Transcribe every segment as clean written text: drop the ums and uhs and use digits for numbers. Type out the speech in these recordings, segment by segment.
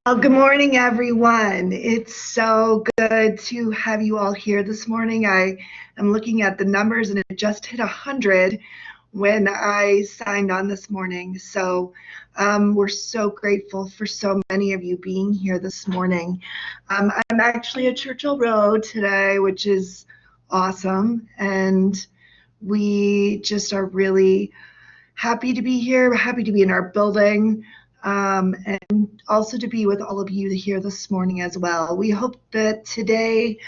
Well, good morning, everyone. It's so good to have you all here this morning. I am looking at the numbers and it just hit 100 when I signed on this morning. So we're so grateful for so many of you being here this morning. I'm actually at Churchill Road today, which is awesome. And we just are really happy to be here, happy to be in our building, and also to be with all of you here this morning as well. We hope that today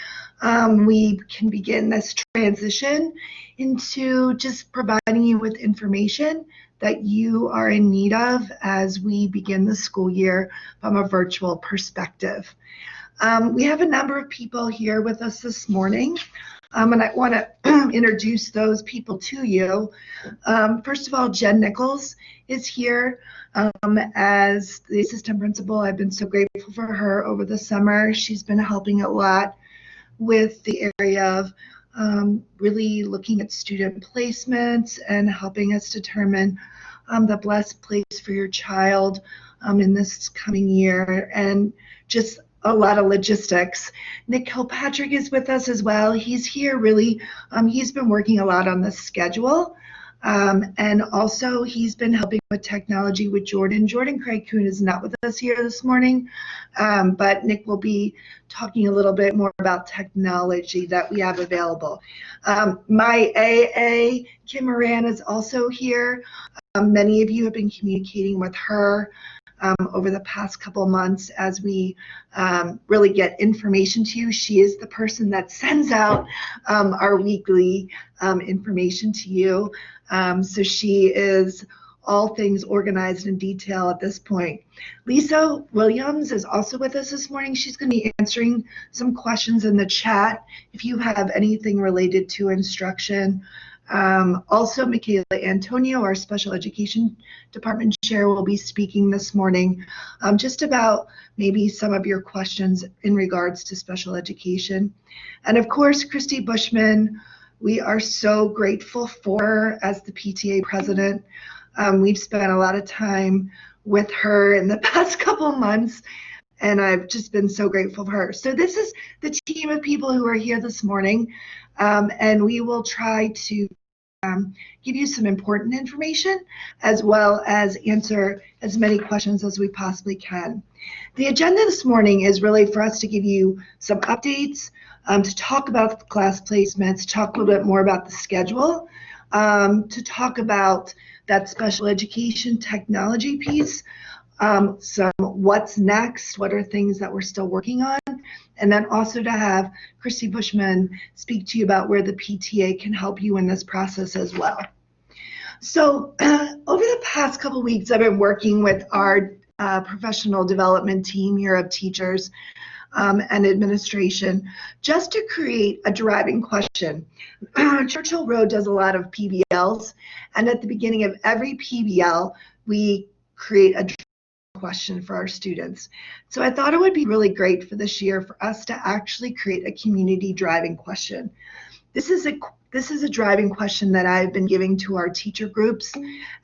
we can begin this transition into just providing you with information that you are in need of as we begin the school year from a virtual perspective. We have a number of people here with us this morning. And I want to introduce those people to you. First of all, Jen Nichols is here as the assistant principal. I've been so grateful for her over the summer. She's been helping a lot with the area of really looking at student placements and helping us determine the best place for your child in this coming year, and just a lot of logistics. Nick Kilpatrick is with us as well. He's here really, he's been working a lot on the schedule. And also he's been helping with technology with Jordan. Jordan Craig Kuhn is not with us here this morning, but Nick will be talking a little bit more about technology that we have available. My AA, Kim Moran, is also here. Many of you have been communicating with her over the past couple of months as we really get information to you. She is the person that sends out our weekly information to you. So she is all things organized in detail at this point. Lisa Williams is also with us this morning. She's going to be answering some questions in the chat if you have anything related to instruction. Also, Michaela Antonio, our special education department chair, will be speaking this morning just about maybe some of your questions in regards to special education. And of course, Christy Bushman, we are so grateful for her as the PTA president. We've spent a lot of time with her in the past couple of months, and I've just been so grateful for her. So this is the team of people who are here this morning, and we will try to give you some important information as well as answer as many questions as we possibly can. The agenda this morning is really for us to give you some updates, to talk about the class placements, to talk a little bit more about the schedule, to talk about that special education technology piece, some what's next, what are things that we're still working on, and then also to have Christy Bushman speak to you about where the PTA can help you in this process as well. So over the past couple of weeks, I've been working with our professional development team here of teachers and administration just to create a driving question. Churchill Road does a lot of PBLs, and at the beginning of every PBL, we create a question for our students. So I thought it would be really great for this year for us to actually create a community driving question. This is a driving question that I've been giving to our teacher groups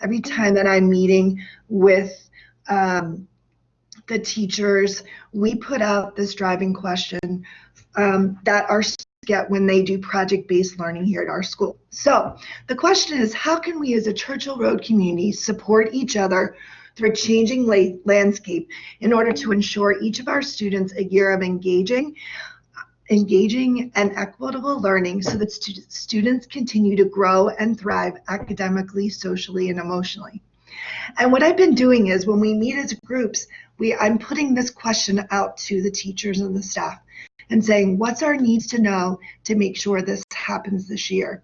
every time that I'm meeting with the teachers. We put out this driving question that our students get when they do project-based learning here at our school. So the question is, how can we as a Churchill Road community support each other through a changing landscape in order to ensure each of our students a year of engaging and equitable learning so that students continue to grow and thrive academically, socially, and emotionally. And what I've been doing is when we meet as groups, I'm putting this question out to the teachers and the staff and saying, what's our needs to know to make sure this happens this year?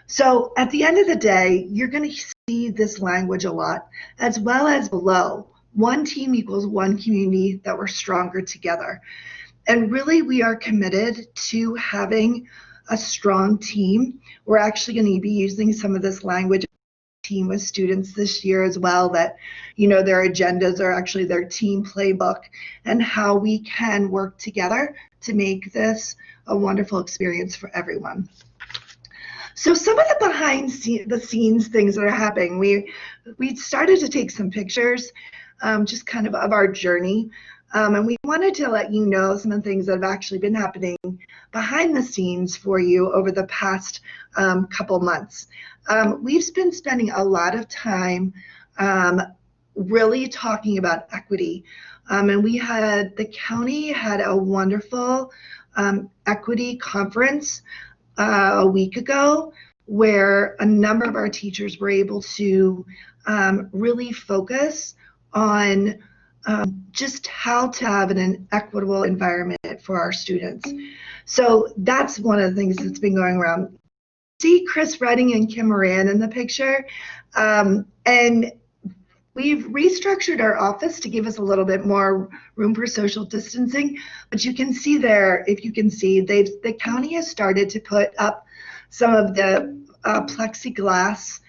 So at the end of the day, you're going to see this language a lot, as well as below. One team equals one community that we're stronger together. And really, we are committed to having a strong team. We're actually going to be using some of this language team with students this year as well, that, you know, their agendas are actually their team playbook, and how we can work together to make this a wonderful experience for everyone. So some of the behind the scenes things that are happening, we started to take some pictures just kind of our journey. And we wanted to let you know some of the things that have actually been happening behind the scenes for you over the past couple months. We've been spending a lot of time really talking about equity. And the county had a wonderful equity conference a week ago where a number of our teachers were able to really focus on just how to have an equitable environment for our students. So that's one of the things that's been going around. See Chris Redding and Kim Moran in the picture. And we've restructured our office to give us a little bit more room for social distancing. But you can see there, if you can see, the county has started to put up some of the plexiglass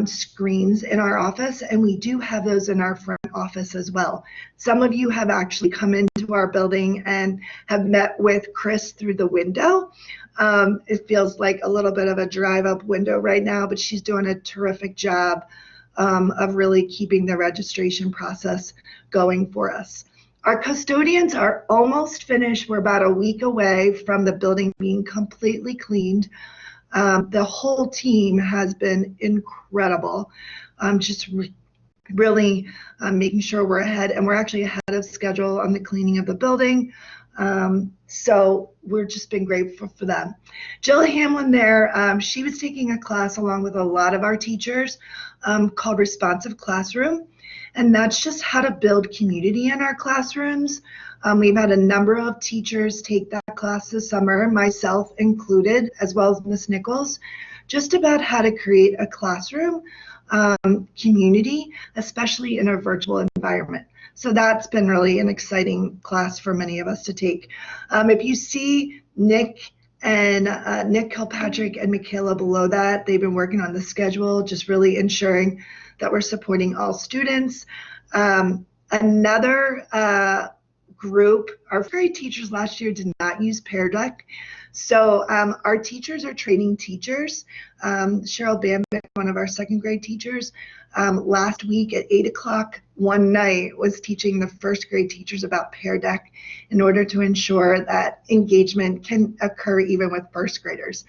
screens in our office, and we do have those in our front office as well. Some of you have actually come into our building and have met with Chris through the window. It feels like a little bit of a drive-up window right now, but she's doing a terrific job of really keeping the registration process going for us. Our custodians are almost finished. We're about a week away from the building being completely cleaned. The whole team has been incredible. Just really making sure we're ahead, and we're actually ahead of schedule on the cleaning of the building. So we've just been grateful for them. Jill Hamlin there, she was taking a class along with a lot of our teachers called Responsive Classroom. And that's just how to build community in our classrooms. We've had a number of teachers take that class this summer, myself included, as well as Ms. Nichols, just about how to create a classroom community, especially in a virtual environment. So that's been really an exciting class for many of us to take. If you see Nick Kilpatrick and Michaela below that, they've been working on the schedule, just really ensuring that we're supporting all students. Another group, our grade teachers last year did not use Pear Deck. So our teachers are training teachers. Cheryl Bambick, one of our second grade teachers, last week at 8 o'clock one night was teaching the first grade teachers about Pear Deck in order to ensure that engagement can occur even with first graders.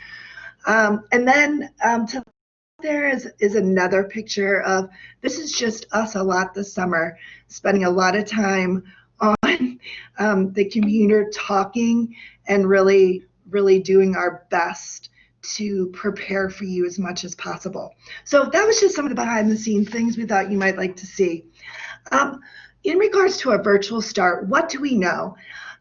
And then to there is another picture of, this is just us a lot this summer, spending a lot of time on the computer talking and really doing our best to prepare for you as much as possible. So that was just some of the behind the scenes things we thought you might like to see. In regards to a virtual start, what do we know?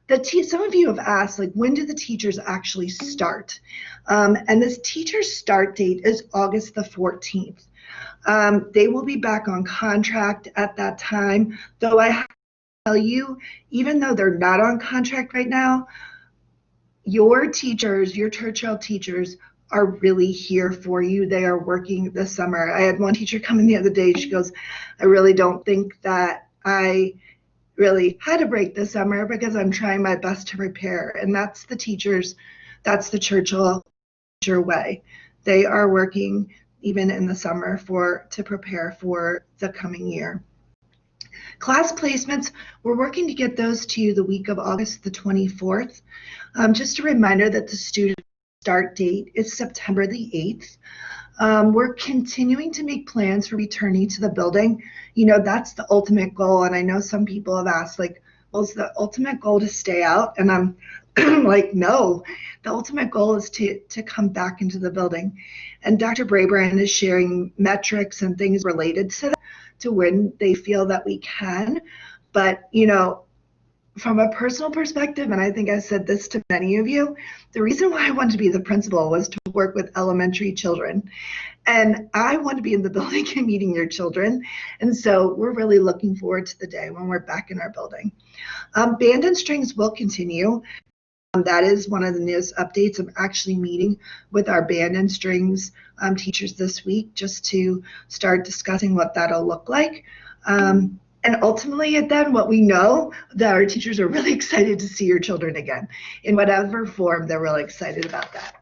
Some of you have asked, like, when do the teachers actually start? And this teacher's start date is August the 14th. They will be back on contract at that time, though I have to tell you, even though they're not on contract right now, your teachers, your Churchill teachers, are really here for you. They are working this summer. I had one teacher come in the other day. She goes, I really don't think that I really had a break this summer because I'm trying my best to prepare. And that's the teachers, that's the Churchill teacher way. They are working even in the summer to prepare for the coming year. Class placements, we're working to get those to you the week of August the 24th. Just a reminder that the student start date is September the 8th. We're continuing to make plans for returning to the building. You know, that's the ultimate goal. And I know some people have asked, like, well, is the ultimate goal to stay out? And I'm like, no, the ultimate goal is to come back into the building. And Dr. Brabrand is sharing metrics and things related to that, to when they feel that we can. But, you know, from a personal perspective, and I think I said this to many of you, the reason why I wanted to be the principal was to work with elementary children. And I want to be in the building and meeting your children. And so we're really looking forward to the day when we're back in our building. Band and strings will continue. That is one of the newest updates. I'm actually meeting with our band and strings teachers this week just to start discussing what that'll look like. And ultimately, then what we know, that our teachers are really excited to see your children again. In whatever form, they're really excited about that.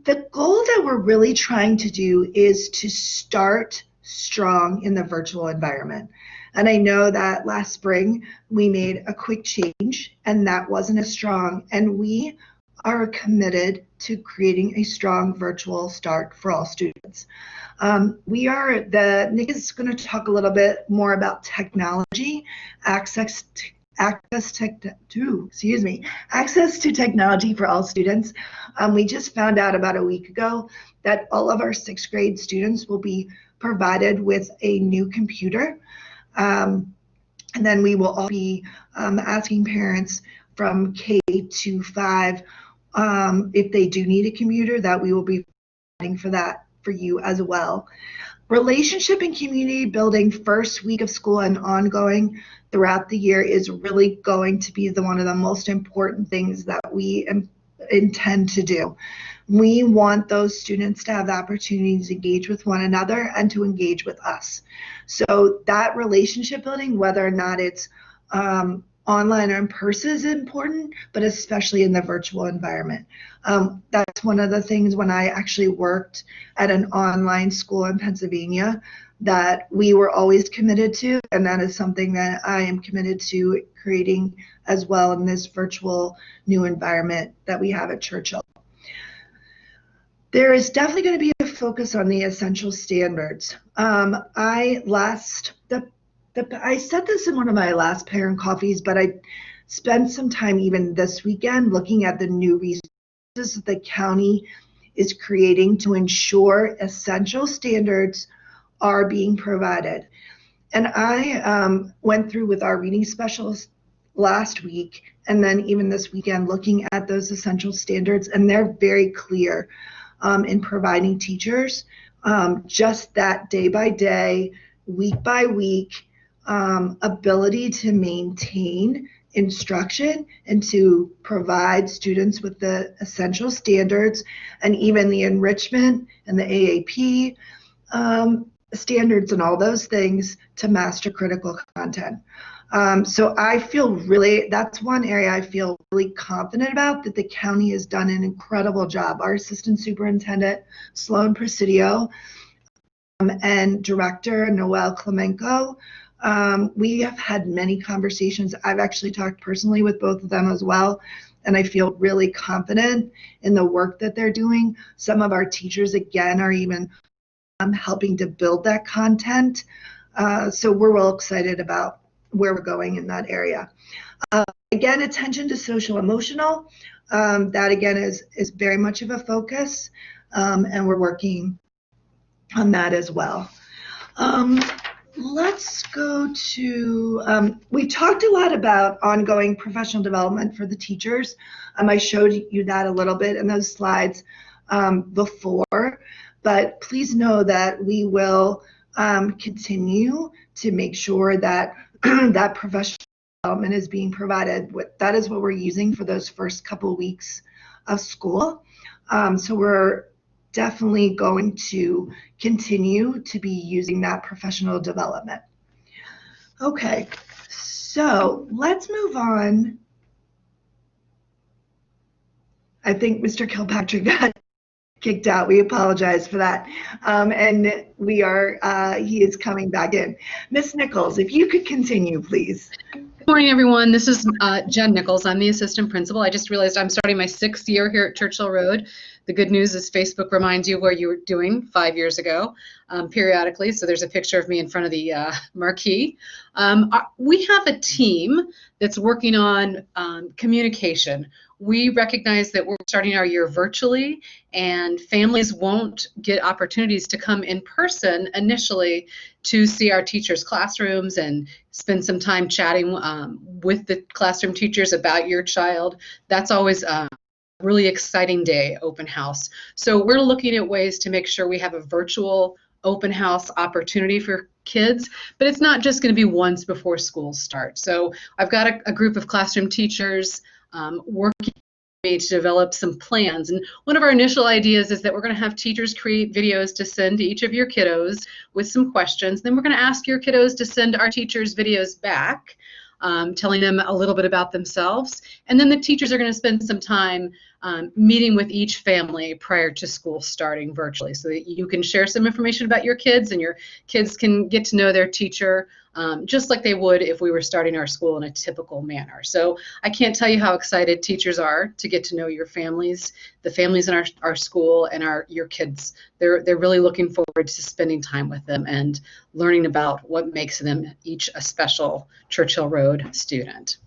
The goal that we're really trying to do is to start strong in the virtual environment. And I know that last spring we made a quick change and that wasn't as strong. And we are committed to creating a strong virtual start for all students. Nick is going to talk a little bit more about technology, access to technology for all students. We just found out about a week ago that all of our 6th grade students will be provided with a new computer. And then we will all be asking parents from K to 5 if they do need a computer, that we will be providing for that for you as well. Relationship and community building first week of school and ongoing throughout the year is really going to be one of the most important things that we intend to do. We want those students to have the opportunity to engage with one another and to engage with us. So that relationship building, whether or not it's online or in person, is important, but especially in the virtual environment. That's one of the things when I actually worked at an online school in Pennsylvania that we were always committed to, and that is something that I am committed to creating as well in this virtual new environment that we have at Churchill. There is definitely going to be a focus on the essential standards. I said this in one of my last parent coffees, but I spent some time even this weekend looking at the new resources the county is creating to ensure essential standards are being provided. And I went through with our reading specialist last week and then even this weekend looking at those essential standards, and they're very clear in providing teachers just that day by day, week by week ability to maintain instruction and to provide students with the essential standards and even the enrichment and the AAP standards and all those things to master critical content. So I feel that's one area I feel really confident about, that the county has done an incredible job. Our assistant superintendent, Sloan Presidio, and director, Noel Klemenko, we have had many conversations. I've actually talked personally with both of them as well, and I feel really confident in the work that they're doing. Some of our teachers, again, are even helping to build that content. So we're real excited about where we're going in that area. Again, attention to social emotional. That again is very much of a focus, and we're working on that as well. Let's go to, we talked a lot about ongoing professional development for the teachers. I showed you that a little bit in those slides before, but please know that we will continue to make sure that that professional development is being provided. That is what we're using for those first couple weeks of school. So we're definitely going to continue to be using that professional development. Okay, so let's move on. I think Mr. Kilpatrick got kicked out. We apologize for that. And he is coming back in. Ms. Nichols, if you could continue, please. Good morning, everyone. This is Jen Nichols. I'm the assistant principal. I just realized I'm starting my 6th year here at Churchill Road. The good news is Facebook reminds you where you were doing 5 years ago periodically. So there's a picture of me in front of the marquee. We have a team that's working on communication. We recognize that we're starting our year virtually, and families won't get opportunities to come in person initially to see our teachers' classrooms and spend some time chatting with the classroom teachers about your child. That's always a really exciting day, open house. So we're looking at ways to make sure we have a virtual open house opportunity for kids, but it's not just going to be once before school starts. So I've got a group of classroom teachers working to develop some plans. And one of our initial ideas is that we're going to have teachers create videos to send to each of your kiddos with some questions. Then we're going to ask your kiddos to send our teachers videos back, telling them a little bit about themselves. And then the teachers are going to spend some time meeting with each family prior to school starting virtually so that you can share some information about your kids and your kids can get to know their teacher just like they would if we were starting our school in a typical manner. So I can't tell you how excited teachers are to get to know your families, the families in our school and your kids. They're really looking forward to spending time with them and learning about what makes them each a special Churchill Road student.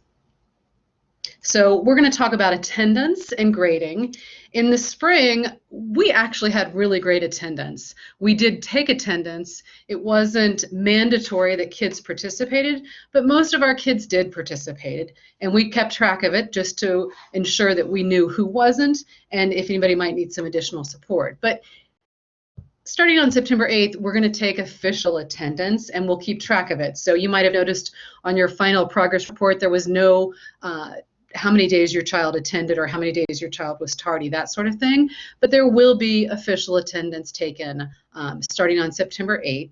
So we're going to talk about attendance and grading. In the spring, we actually had really great attendance. We did take attendance. It wasn't mandatory that kids participated, but most of our kids did participate. And we kept track of it just to ensure that we knew who wasn't and if anybody might need some additional support. But starting on September 8th, we're going to take official attendance and we'll keep track of it. So you might have noticed on your final progress report, there was no how many days your child attended or how many days your child was tardy, that sort of thing. But there will be official attendance taken starting on September 8th.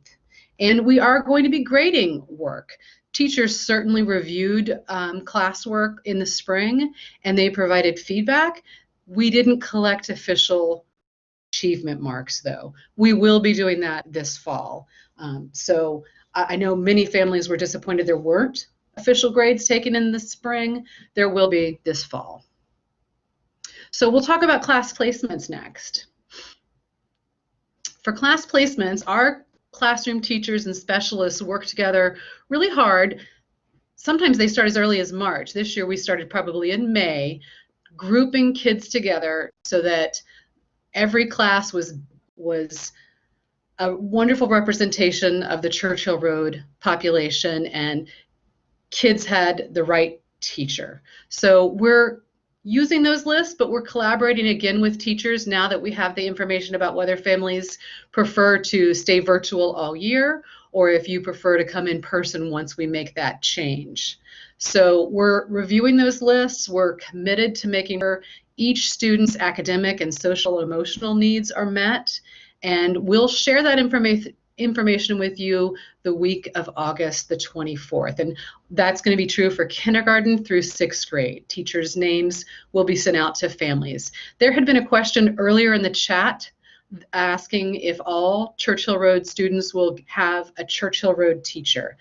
And we are going to be grading work. Teachers certainly reviewed classwork in the spring and they provided feedback. We didn't collect official achievement marks though. We will be doing that this fall. So I know many families were disappointed there weren't official grades taken in the spring. There will be this fall. So we'll talk about class placements next. For class placements, our classroom teachers and specialists work together really hard. Sometimes they start as early as March. This year we started probably in May, grouping kids together so that every class was a wonderful representation of the Churchill Road population and kids had the right teacher. So we're using those lists, but we're collaborating again with teachers now that we have the information about whether families prefer to stay virtual all year or if you prefer to come in person once we make that change. So we're reviewing those lists. We're committed to making sure each student's academic and social and emotional needs are met, and we'll share that information with you the week of August the 24th. And that's going to be true for kindergarten through 6th grade. Teachers' names will be sent out to families. There had been a question earlier in the chat asking if all Churchill Road students will have a Churchill Road teacher.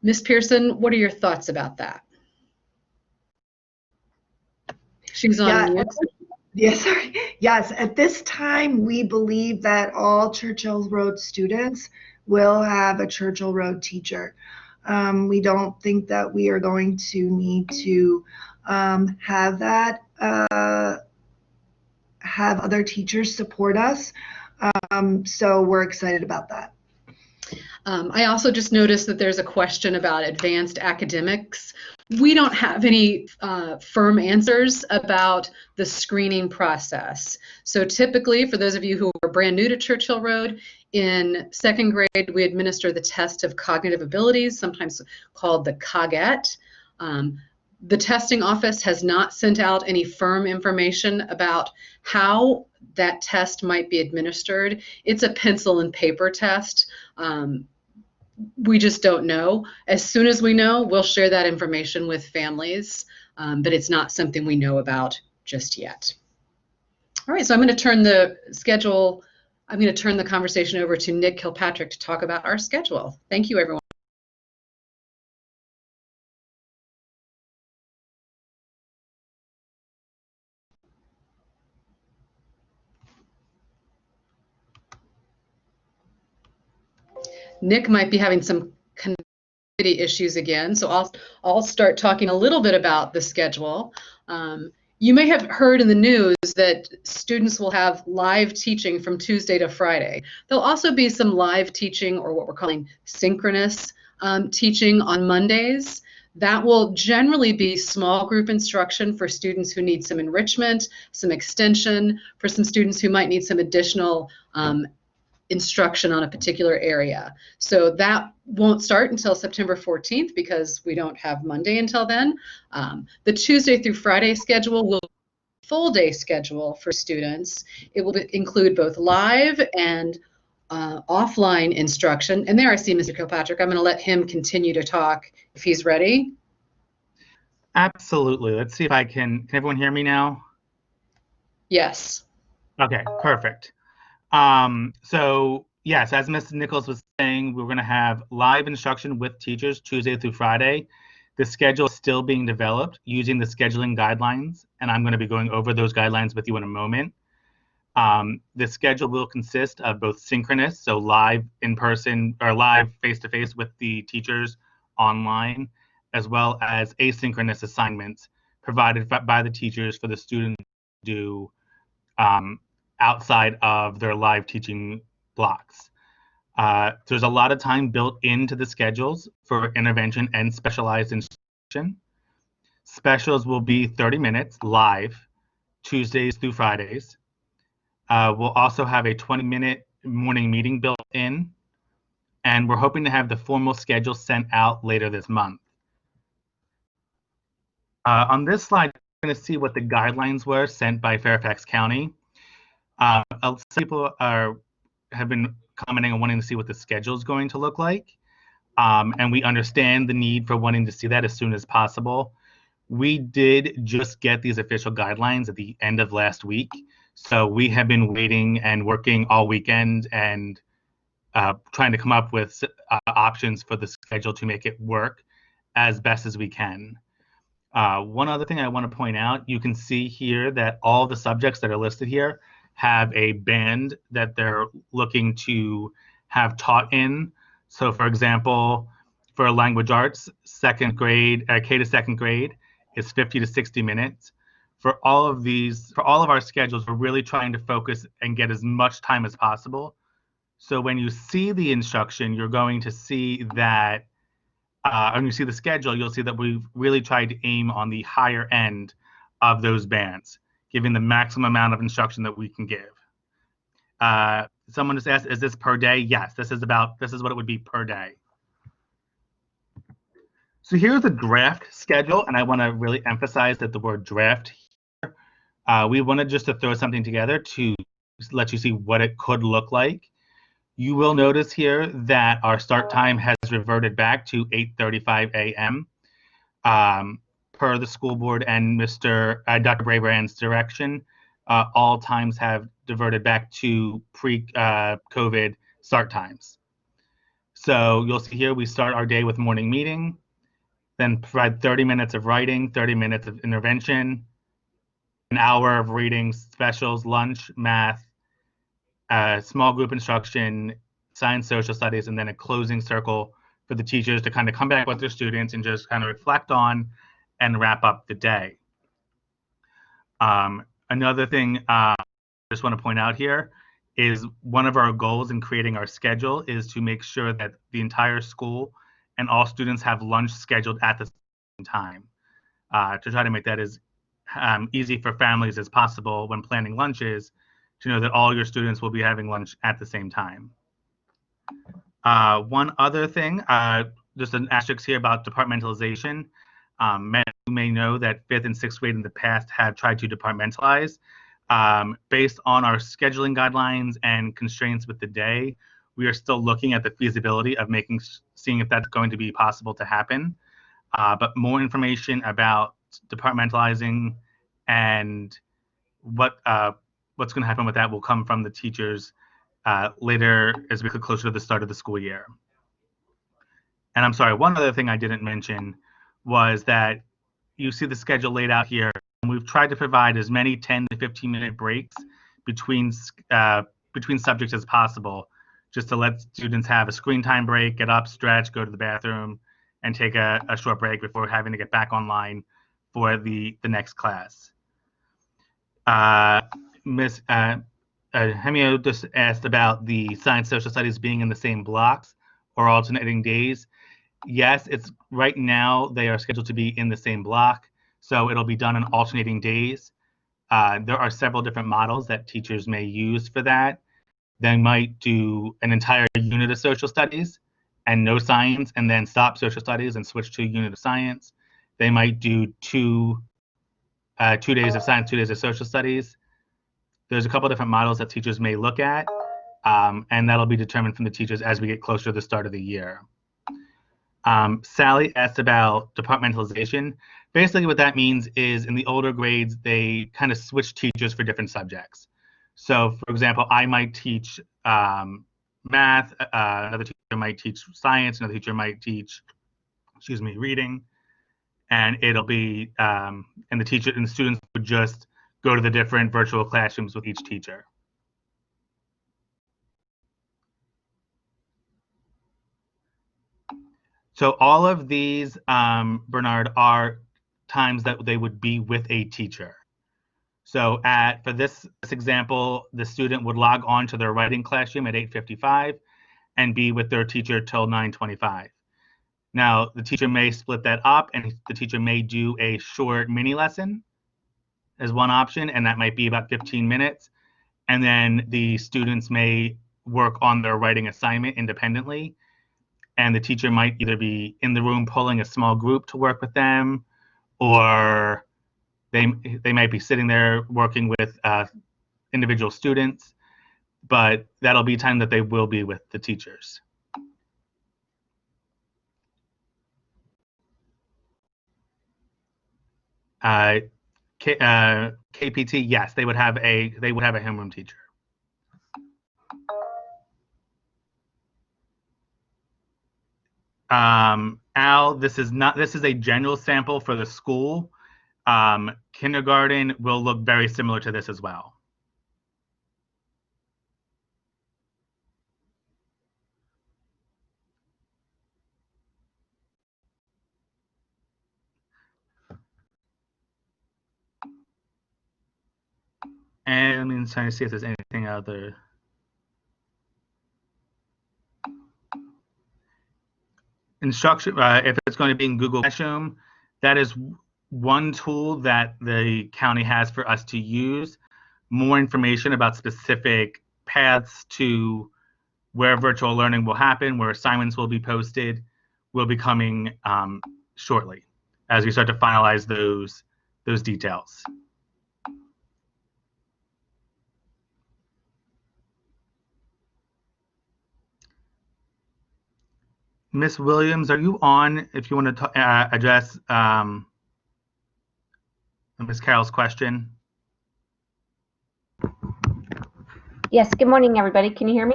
Ms. Pearson, what are your thoughts about that? She's on mute. Yes, sorry. Yes, at this time, we believe that all Churchill Road students will have a Churchill Road teacher. We don't think that we are going to need to have that, have other teachers support us. So we're excited about that. I also just noticed that there's a question about advanced academics. We don't have any firm answers about the screening process. So typically, for those of you who are brand new to Churchill Road, in 2nd grade, we administer the test of cognitive abilities, sometimes called the COGET. The testing office has not sent out any firm information about how that test might be administered. It's a pencil and paper test. We just don't know. As soon as we know, we'll share that information with families, but it's not something we know about just yet. All right, so I'm going to turn the conversation over to Nick Kilpatrick to talk about our schedule. Thank you, everyone. Nick might be having some connectivity issues again, so I'll start talking a little bit about the schedule. You may have heard in the news that students will have live teaching from Tuesday to Friday. There'll also be some live teaching, or what we're calling synchronous teaching, on Mondays. That will generally be small group instruction for students who need some enrichment, some extension, for some students who might need some additional instruction on a particular area. So that won't start until September 14th because we don't have Monday until then. The Tuesday through Friday schedule will be a full day schedule for students. It will include both live and offline instruction. And there I see Mr. Kilpatrick. I'm going to let him continue to talk if he's ready. Absolutely. Let's see if I can everyone hear me now? Yes. Okay, perfect. So yes, as Ms. Nichols was saying, we're going to have live instruction with teachers Tuesday through Friday. The schedule is still being developed using the scheduling guidelines, and I'm going to be going over those guidelines with you in a moment. The schedule will consist of both synchronous, so live in person or live face-to-face with the teachers online, as well as asynchronous assignments provided by the teachers for the students to do outside of their live teaching blocks. There's a lot of time built into the schedules for intervention and specialized instruction. Specials will be 30 minutes live, Tuesdays through Fridays. We'll also have a 20-minute morning meeting built in, and we're hoping to have the formal schedule sent out later this month. On this slide, we're going to see what the guidelines were sent by Fairfax County. Some people have been commenting on wanting to see what the schedule is going to look like, and we understand the need for wanting to see that as soon as possible. We did just get these official guidelines at the end of last week, so we have been waiting and working all weekend and trying to come up with options for the schedule to make it work as best as we can. One other thing I want to point out, you can see here that all the subjects that are listed here have a band that they're looking to have taught in. So for example, for language arts, second grade, K to second grade is 50 to 60 minutes. For all of our schedules, we're really trying to focus and get as much time as possible. So when you see the instruction, you're going to see that, when you see the schedule, you'll see that we've really tried to aim on the higher end of those bands, giving the maximum amount of instruction that we can give. Someone just asked, is this per day? Yes, this is what it would be per day. So here's a draft schedule, and I want to really emphasize that the word draft here. We wanted just to throw something together to let you see what it could look like. You will notice here that our start time has reverted back to 8:35 a.m. Per the school board and Dr. Brabrand's direction. All times have diverted back to pre-COVID start times. So you'll see here we start our day with morning meeting, then provide 30 minutes of writing, 30 minutes of intervention, an hour of reading, specials, lunch, math, small group instruction, science, social studies, and then a closing circle for the teachers to kind of come back with their students and just kind of reflect on and wrap up the day. Another thing I just want to point out here is one of our goals in creating our schedule is to make sure that the entire school and all students have lunch scheduled at the same time, to try to make that as easy for families as possible when planning lunches, to know that all your students will be having lunch at the same time. One other thing, just an asterisk here about departmentalization. Many may know that 5th and 6th grade in the past have tried to departmentalize. Based on our scheduling guidelines and constraints with the day, we are still looking at the feasibility of seeing if that's going to be possible to happen. But more information about departmentalizing and what's going to happen with that will come from the teachers later as we get closer to the start of the school year. And I'm sorry, one other thing I didn't mention was that you see the schedule laid out here. And we've tried to provide as many 10 to 15-minute breaks between subjects as possible, just to let students have a screen time break, get up, stretch, go to the bathroom, and take a short break before having to get back online for the next class. Ms. Hemio just asked about the science social studies being in the same blocks or alternating days. Yes, it's right now they are scheduled to be in the same block, so it'll be done on alternating days. There are several different models that teachers may use for that. They might do an entire unit of social studies and no science, and then stop social studies and switch to a unit of science. They might do 2 days of science, 2 days of social studies. There's a couple different models that teachers may look at, and that'll be determined from the teachers as we get closer to the start of the year. Sally asked about departmentalization. basically what that means is in the older grades, they kind of switch teachers for different subjects. So for example, I might teach math, another teacher might teach science, another teacher might teach, reading, and it'll be, and the teacher and the students would just go to the different virtual classrooms with each teacher. So all of these, Bernard, are times that they would be with a teacher. So for this example, the student would log on to their writing classroom at 8:55 and be with their teacher till 9:25. Now, the teacher may split that up, and the teacher may do a short mini lesson as one option, and that might be about 15 minutes. And then the students may work on their writing assignment independently. And the teacher might either be in the room pulling a small group to work with them, or they might be sitting there working with individual students, but that'll be time that they will be with the teachers. KPT, yes, they would have a homeroom teacher. Al, this is a general sample for the school. Kindergarten will look very similar to this as well. And I'm trying to see if there's anything other. Instruction, if it's going to be in Google Classroom, that is one tool that the county has for us to use. More information about specific paths to where virtual learning will happen, where assignments will be posted, will be coming shortly as we start to finalize those details. Ms. Williams, are you on if you want to address Ms. Carroll's question? Yes, good morning, everybody. Can you hear me?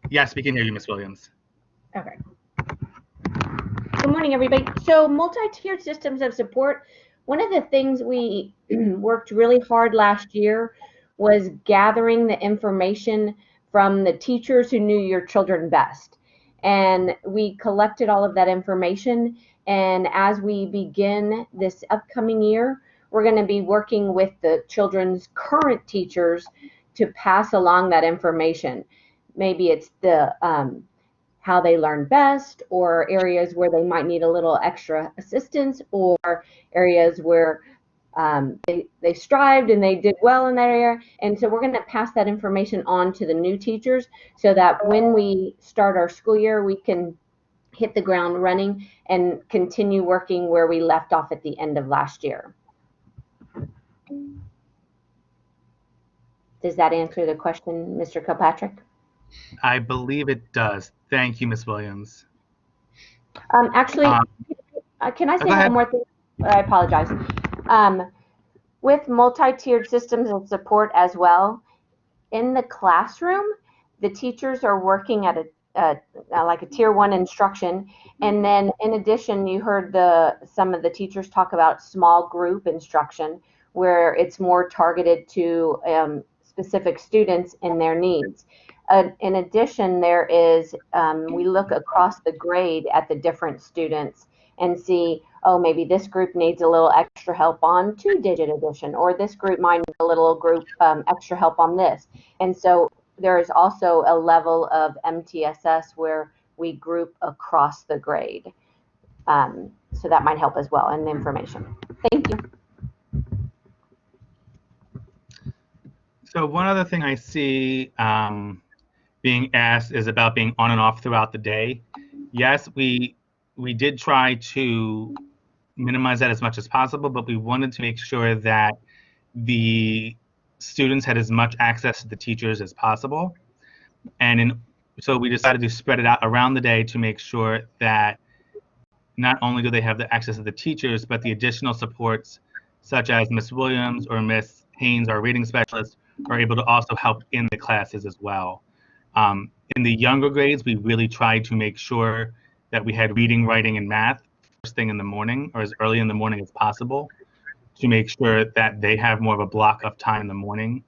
Yes, we can hear you, Ms. Williams. Okay. Good morning, everybody. So multi-tiered systems of support, one of the things we worked really hard last year was gathering the information from the teachers who knew your children best. And we collected all of that information. And as we begin this upcoming year, we're going to be working with the children's current teachers to pass along that information. Maybe it's the how they learn best, or areas where they might need a little extra assistance, or areas where they strived and they did well in that area. And so we're going to pass that information on to the new teachers so that when we start our school year, we can hit the ground running and continue working where we left off at the end of last year. Does that answer the question, Mr. Kilpatrick? I believe it does. Thank you, Ms. Williams. Actually, can I say one more thing? I apologize. With multi-tiered systems of support as well, in the classroom, the teachers are working at like a tier 1 instruction. And then in addition, you heard some of the teachers talk about small group instruction, where it's more targeted to specific students and their needs. In addition, there is, we look across the grade at the different students and see, oh, maybe this group needs a little extra help on 2-digit addition, or this group might need a little group extra help on this. And so there is also a level of MTSS where we group across the grade. So that might help as well in the information. Thank you. So one other thing I see being asked is about being on and off throughout the day. Yes, we did try to minimize that as much as possible, but we wanted to make sure that the students had as much access to the teachers as possible. And so we decided to spread it out around the day to make sure that not only do they have the access to the teachers, but the additional supports such as Miss Williams or Miss Haynes, our reading specialist, are able to also help in the classes as well. In the younger grades, we really tried to make sure that we had reading, writing, and math first thing in the morning, or as early in the morning as possible, to make sure that they have more of a block of time in the morning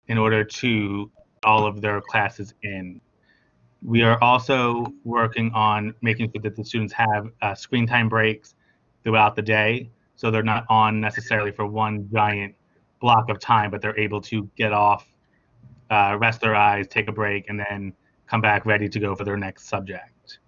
in order to all of their classes in. We are also working on making sure that the students have screen time breaks throughout the day, so they're not on necessarily for one giant block of time, but they're able to get off, rest their eyes, take a break, and then come back ready to go for their next subject.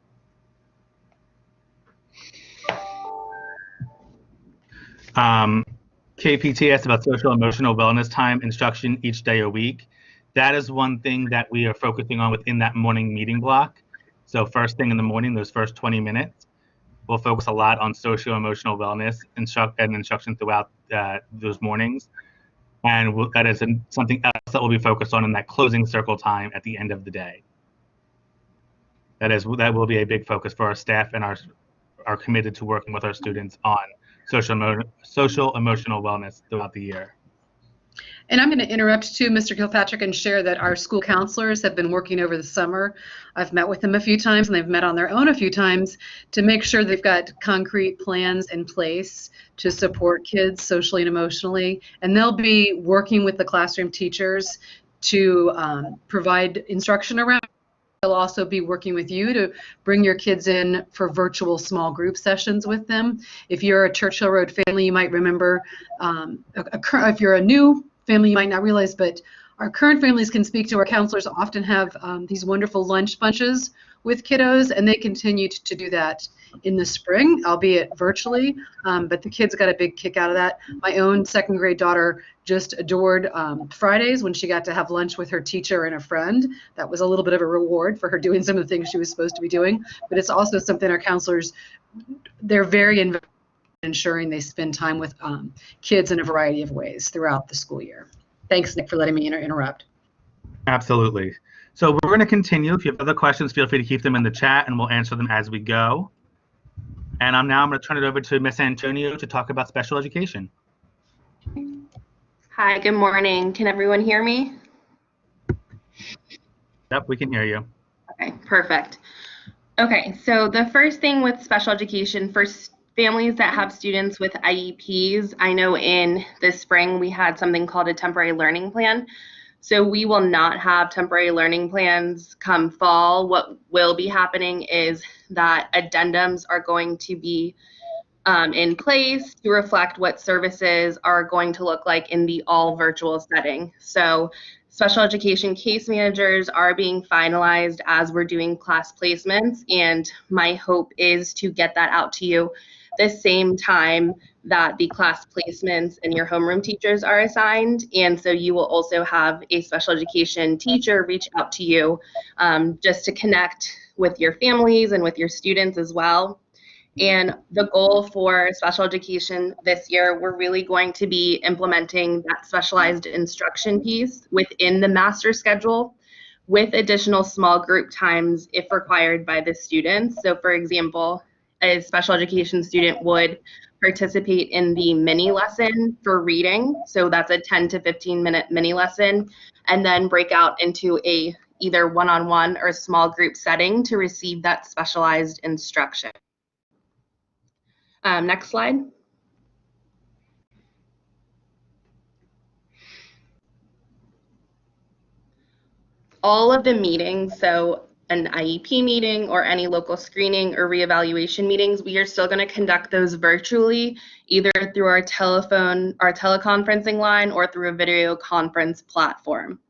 KPT asked about social emotional wellness time instruction each day a week. That is one thing that we are focusing on within that morning meeting block. So first thing in the morning, those first 20 minutes, we'll focus a lot on social emotional wellness and instruction throughout those mornings. And that is something else that we'll be focused on in that closing circle time at the end of the day. That will be a big focus for our staff, and are committed to working with our students on social emotional wellness throughout the year. And I'm going to interrupt too, Mr. Kilpatrick, and share that our school counselors have been working over the summer. I've met with them a few times, and they've met on their own a few times to make sure they've got concrete plans in place to support kids socially and emotionally. And they'll be working with the classroom teachers to provide instruction around. They'll also be working with you to bring your kids in for virtual small group sessions with them. If you're a Churchill Road family, you might remember, if you're a new family, you might not realize, but our current families can speak to our counselors often have these wonderful lunch bunches with kiddos, and they continued to do that in the spring, albeit virtually, but the kids got a big kick out of that. My own second grade daughter just adored Fridays when she got to have lunch with her teacher and a friend. That was a little bit of a reward for her doing some of the things she was supposed to be doing, but it's also something our counselors, they're very involved in ensuring they spend time with kids in a variety of ways throughout the school year. Thanks, Nick, for letting me interrupt. Absolutely. So we're going to continue. If you have other questions, feel free to keep them in the chat, and we'll answer them as we go. And I'm going to turn it over to Miss Antonio to talk about special education. Hi, good morning. Can everyone hear me? Yep, we can hear you. Okay, perfect. Okay, so the first thing with special education for families that have students with IEPs, I know in the spring we had something called a temporary learning plan. So we will not have temporary learning plans come fall. What will be happening is that addendums are going to be in place to reflect what services are going to look like in the all virtual setting. So special education case managers are being finalized as we're doing class placements, and my hope is to get that out to you the same time that the class placements and your homeroom teachers are assigned. And so you will also have a special education teacher reach out to you just to connect with your families and with your students as well. And the goal for special education this year, we're really going to be implementing that specialized instruction piece within the master schedule with additional small group times if required by the students. So for example, a special education student would participate in the mini lesson for reading. So that's a 10 to 15 minute mini lesson, and then break out into a either one-on-one or small group setting to receive that specialized instruction. Next slide. All of the meetings, so an IEP meeting or any local screening or reevaluation meetings, we are still going to conduct those virtually, either through our teleconferencing line or through a video conference platform.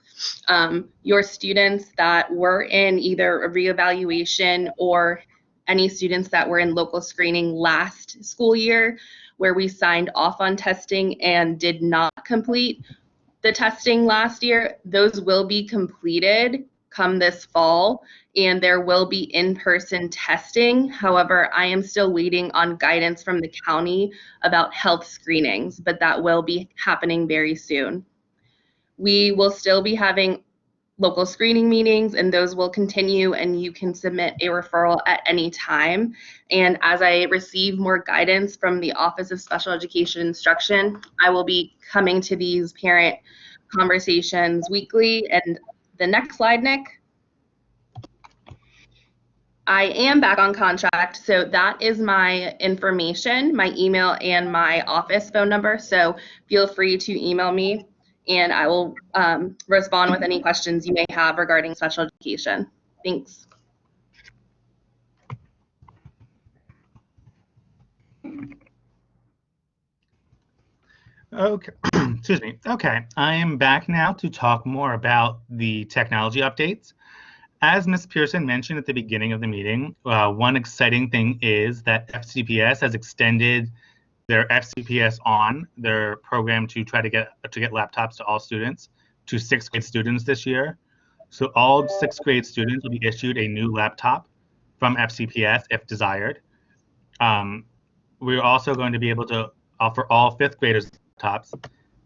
Your students that were in either a reevaluation or any students that were in local screening last school year, where we signed off on testing and did not complete the testing last year, those will be completed come this fall, and there will be in-person testing. However, I am still waiting on guidance from the county about health screenings, but that will be happening very soon. We will still be having local screening meetings, and those will continue, and you can submit a referral at any time. And as I receive more guidance from the Office of Special Education Instruction, I will be coming to these parent conversations weekly. And the next slide, Nick. I am back on contract, so that is my information, my email and my office phone number. So feel free to email me, and I will respond with any questions you may have regarding special education. Thanks. Okay, excuse me. Okay, I am back now to talk more about the technology updates. As Ms. Pearson mentioned at the beginning of the meeting, one exciting thing is that FCPS has extended their FCPS On, their program to try to get laptops to all students, to 6th grade students this year. So all 6th grade students will be issued a new laptop from FCPS if desired. We're also going to be able to offer all 5th graders laptops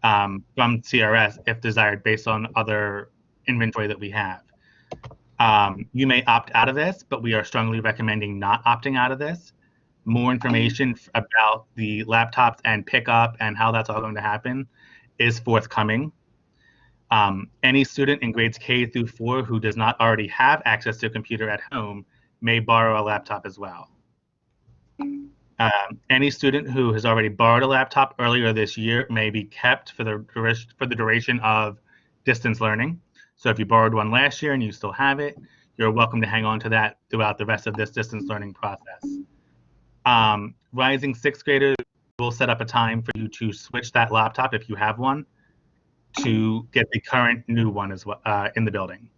from CRS if desired, based on other inventory that we have. You may opt out of this, but we are strongly recommending not opting out of this. More information about the laptops and pickup and how that's all going to happen is forthcoming. Any student in grades K through 4 who does not already have access to a computer at home may borrow a laptop as well. Any student who has already borrowed a laptop earlier this year may be kept for the duration of distance learning. So if you borrowed one last year and you still have it, you're welcome to hang on to that throughout the rest of this distance learning process. Rising 6th graders will set up a time for you to switch that laptop, if you have one, to get the current new one as well in the building.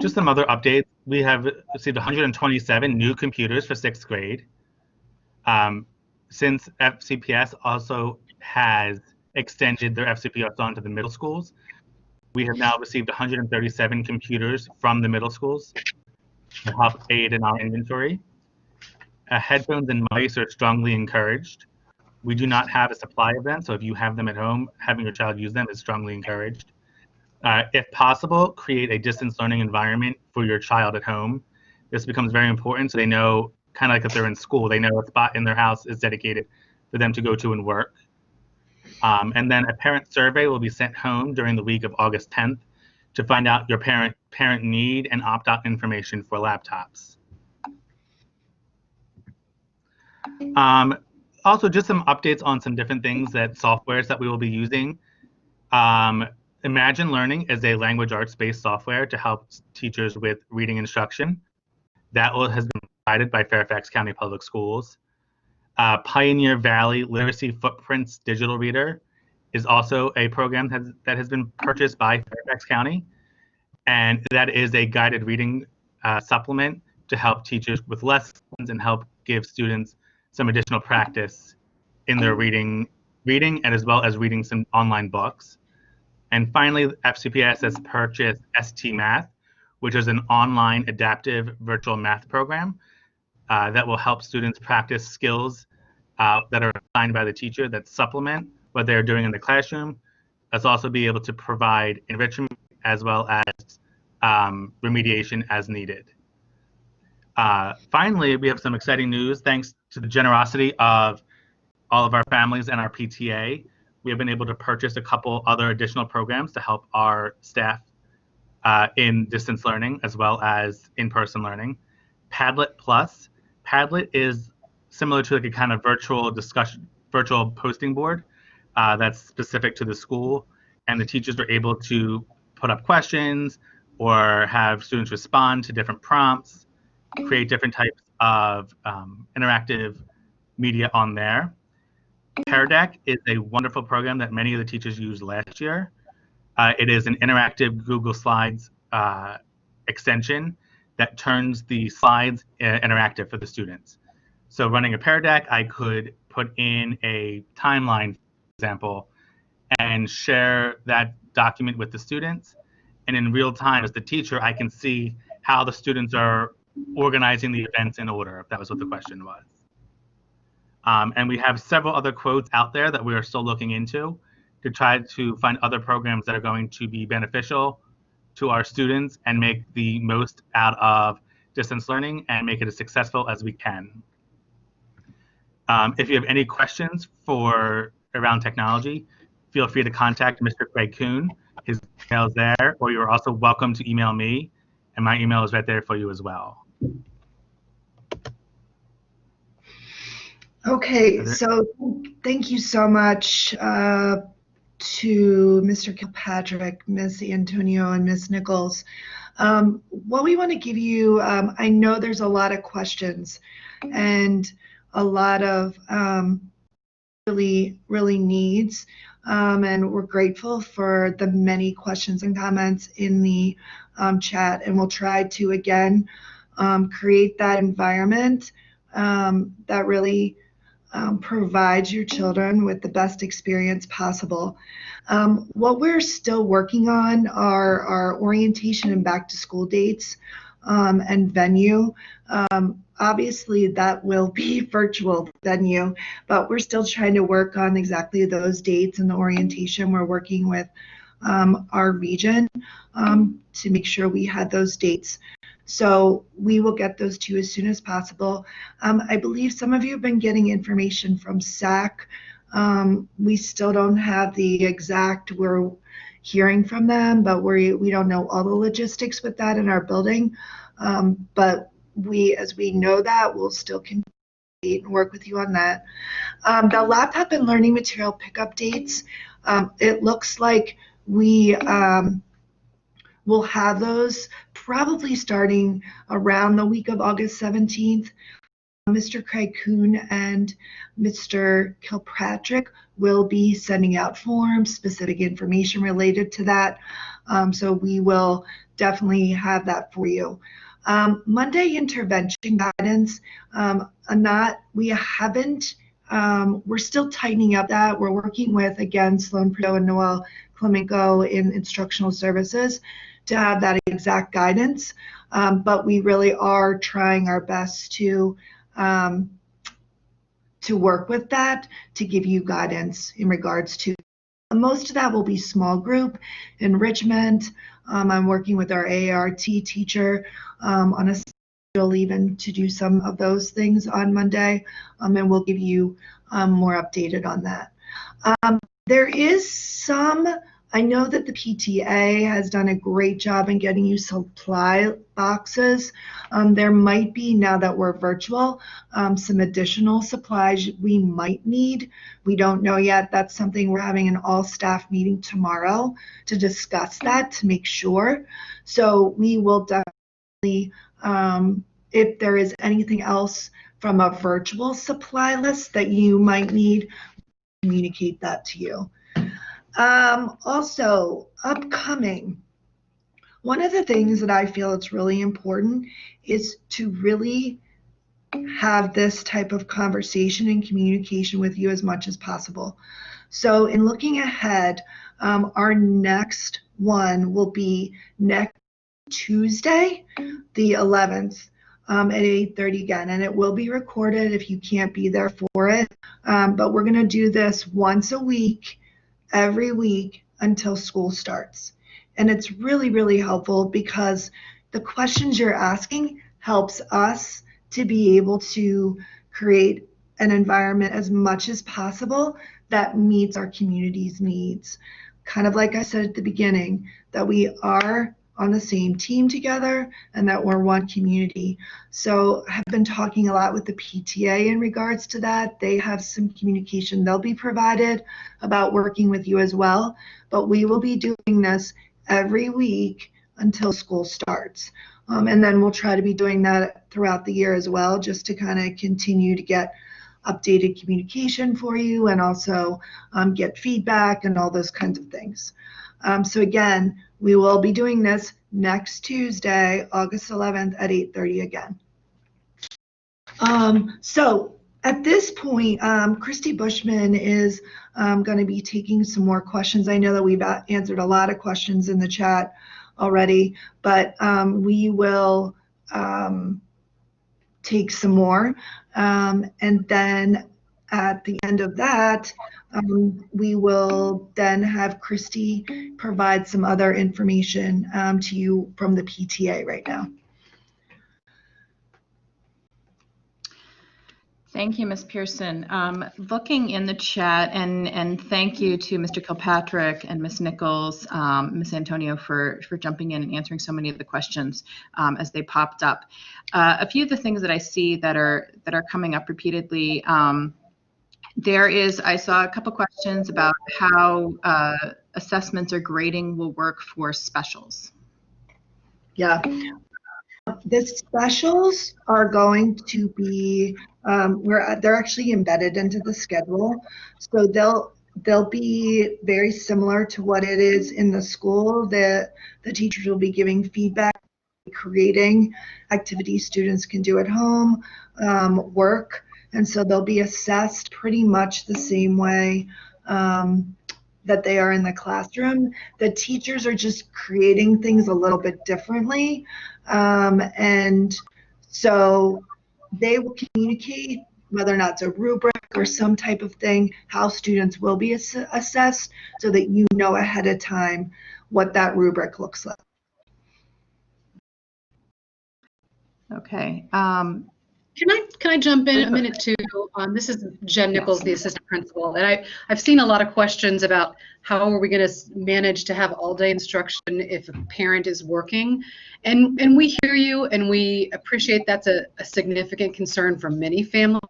Just some other updates. We have received 127 new computers for 6th grade. Since FCPS also has extended their FCPS onto the middle schools, we have now received 137 computers from the middle schools to help aid in our inventory. Headphones and mice are strongly encouraged. We do not have a supply of them, so if you have them at home, having your child use them is strongly encouraged. If possible, create a distance learning environment for your child at home. This becomes very important, so they know, kind of like if they're in school, they know a spot in their house is dedicated for them to go to and work. And then a parent survey will be sent home during the week of August 10th to find out your parent need and opt-out information for laptops. Also, just some updates on some different things that softwares that we will be using. Imagine Learning is a language arts-based software to help teachers with reading instruction. That has been provided by Fairfax County Public Schools. Pioneer Valley Literacy Footprints Digital Reader is also a program that has been purchased by Fairfax County, and that is a guided reading supplement to help teachers with lessons and help give students some additional practice in their reading and as well as reading some online books. And finally, FCPS has purchased ST Math, which is an online adaptive virtual math program that will help students practice skills that are assigned by the teacher that supplement what they're doing in the classroom. Let's also be able to provide enrichment as well as remediation as needed. Finally, we have some exciting news. Thanks to the generosity of all of our families and our PTA, we have been able to purchase a couple other additional programs to help our staff in distance learning as well as in-person learning. Padlet Plus. Padlet is similar to like a kind of virtual posting board that's specific to the school, and the teachers are able to put up questions or have students respond to different prompts, create different types of interactive media on there. Pear Deck is a wonderful program that many of the teachers used last year. It is an interactive Google Slides extension that turns the slides interactive for the students. So running a Pear Deck, I could put in a timeline, for example, and share that document with the students. And in real time, as the teacher, I can see how the students are organizing the events in order, if that was what the question was. And we have several other quotes out there that we are still looking into to try to find other programs that are going to be beneficial to our students and make the most out of distance learning and make it as successful as we can. If you have any questions around technology, feel free to contact Mr. Craig Kuhn. His email is there, or you're also welcome to email me, and my email is right there for you as well. Okay, so thank you so much to Mr. Kilpatrick, Ms. Antonio, and Ms. Nichols. What we want to give you, I know there's a lot of questions and a lot of really needs, and we're grateful for the many questions and comments in the chat, and we'll try to again create that environment that really provides your children with the best experience possible. What we're still working on are our orientation and back to school dates and venue. Obviously that will be virtual venue, but we're still trying to work on exactly those dates and the orientation. We're working with our region to make sure we had those dates. So we will get those to you as soon as possible. I believe some of you have been getting information from SAC. We still don't have the exact, we're hearing from them, but we don't know all the logistics with that in our building. But as we know that, we'll still continue and work with you on that. The laptop and learning material pickup dates, it looks like we'll have those probably starting around the week of August 17th. Mr. Craig Kuhn and Mr. Kilpatrick will be sending out forms, specific information related to that. So we will definitely have that for you. Monday intervention guidance, we're still tightening up that. We're working with, again, Sloan Prideaux and Noel Clemenco in instructional services to have that exact guidance. But we really are trying our best to work with that, to give you guidance in regards to. Most of that will be small group enrichment. I'm working with our AART teacher on a schedule even to do some of those things on Monday, and we'll give you more updated on that. There is some, I know that the PTA has done a great job in getting you supply boxes. There might be, now that we're virtual, some additional supplies we might need. We don't know yet. That's something we're having an all-staff meeting tomorrow to discuss that, to make sure. So we will definitely, if there is anything else from a virtual supply list that you might need, communicate that to you. Also, upcoming, one of the things that I feel it's really important is to really have this type of conversation and communication with you as much as possible. So in looking ahead, our next one will be next Tuesday, the 11th, at 8:30 again, and it will be recorded if you can't be there for it. But we're going to do this once a week, every week until school starts. And it's really, really helpful because the questions you're asking helps us to be able to create an environment as much as possible that meets our community's needs. Kind of like I said at the beginning, that we are on the same team together and that we're one community. So I've been talking a lot with the PTA in regards to that. They have some communication they'll be provided about working with you as well. But we will be doing this every week until school starts. And then we'll try to be doing that throughout the year as well, just to kind of continue to get updated communication for you and also get feedback and all those kinds of things. So again, we will be doing this next Tuesday, August 11th at 8:30 again. So at this point, Christy Bushman is going to be taking some more questions. I know that we've answered a lot of questions in the chat already, but we will take some more. And then at the end of that, we will then have Christy provide some other information to you from the PTA right now. Thank you, Ms. Pearson. Looking in the chat, and thank you to Mr. Kilpatrick and Ms. Nichols, Ms. Antonio for jumping in and answering so many of the questions as they popped up. A few of the things that I see that are coming up repeatedly. I saw a couple questions about how assessments or grading will work for specials. Yeah. The specials are going to be they're actually embedded into the schedule, so they'll be very similar to what it is in the school. The teachers will be giving feedback, creating activities students can do at home, work, and so they'll be assessed pretty much the same way that they are in the classroom. The teachers are just creating things a little bit differently. And so they will communicate whether or not it's a rubric or some type of thing, how students will be assessed, so that you know ahead of time what that rubric looks like. Okay. Can I jump in a minute too? This is Jen Nichols, the assistant principal, and I've seen a lot of questions about how are we going to manage to have all-day instruction if a parent is working, and we hear you and we appreciate that's a significant concern for many families.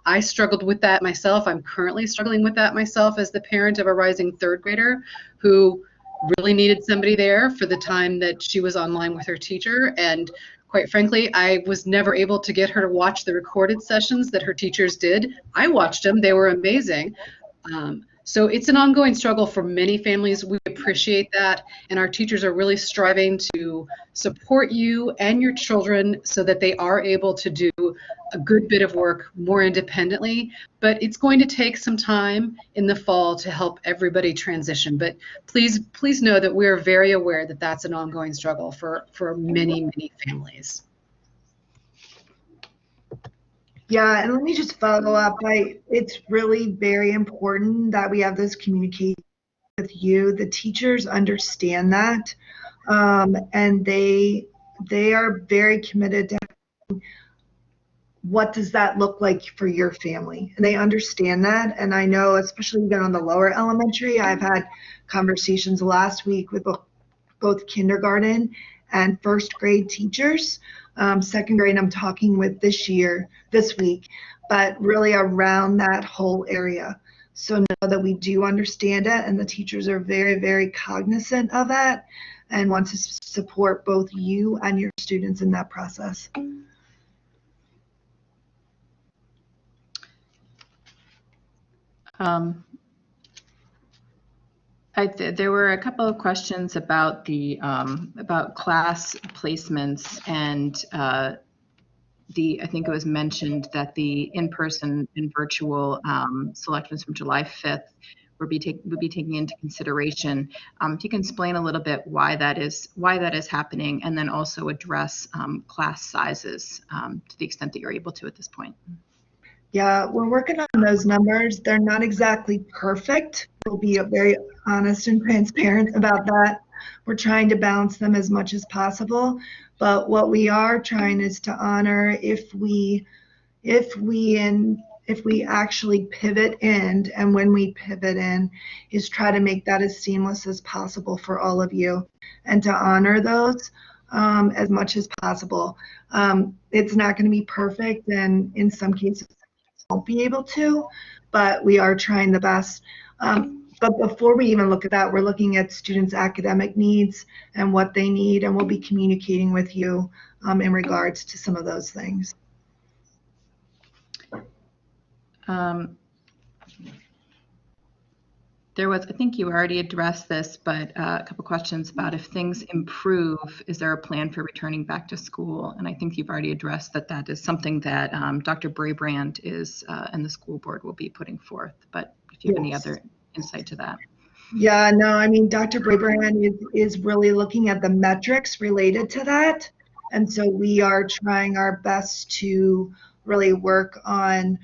I struggled with that myself. I'm currently struggling with that myself as the parent of a rising third grader who really needed somebody there for the time that she was online with her teacher, and quite frankly, I was never able to get her to watch the recorded sessions that her teachers did. I watched them. They were amazing. So it's an ongoing struggle for many families. We appreciate that. And our teachers are really striving to support you and your children so that they are able to do a good bit of work more independently. But it's going to take some time in the fall to help everybody transition. But please know that we're very aware that that's an ongoing struggle for many, many families. Yeah, and let me just follow up. It's really very important that we have this communication with you. The teachers understand that, and they are very committed to what does that look like for your family. And they understand that, and I know, especially even on the lower elementary, I've had conversations last week with both kindergarten and first grade teachers. Second grade I'm talking with this week, but really around that whole area. So know that we do understand it, and the teachers are very, very cognizant of that and want to support both you and your students in that process. There were a couple of questions about the about class placements, and I think it was mentioned that the in-person and virtual selections from July 5th would be taking into consideration. If you can explain a little bit why that is happening, and then also address class sizes to the extent that you're able to at this point. Yeah, we're working on those numbers. They're not exactly perfect. We'll be very honest and transparent about that. We're trying to balance them as much as possible. But what we are trying is to honor if we actually pivot in, and when we pivot in, is try to make that as seamless as possible for all of you, and to honor those as much as possible. It's not going to be perfect, and in some cases won't be able to, but we are trying the best. But before we even look at that, we're looking at students' academic needs and what they need, and we'll be communicating with you in regards to some of those things. I think you already addressed this, but a couple questions about if things improve, is there a plan for returning back to school? And I think you've already addressed that is something that Dr. Brabrand and the school board will be putting forth. But if you have any other insight to that. Yeah, no, I mean, Dr. Brabrand is really looking at the metrics related to that. And so we are trying our best to really work on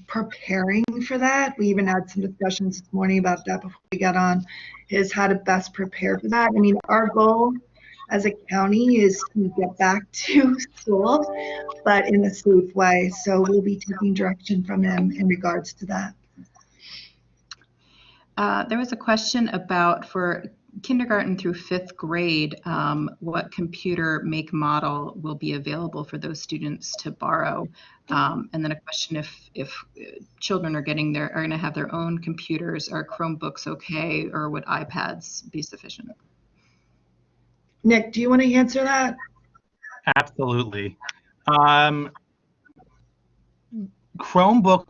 preparing for that. We even had some discussions this morning about that before we got on, is how to best prepare for that. I mean, our goal as a county is to get back to school, but in a safe way. So we'll be taking direction from him in regards to that. There was a question about for kindergarten through 5th grade, what computer make model will be available for those students to borrow? And then a question if children are going to have their own computers, are Chromebooks okay, or would iPads be sufficient? Nick, do you want to answer that? Absolutely. Chromebook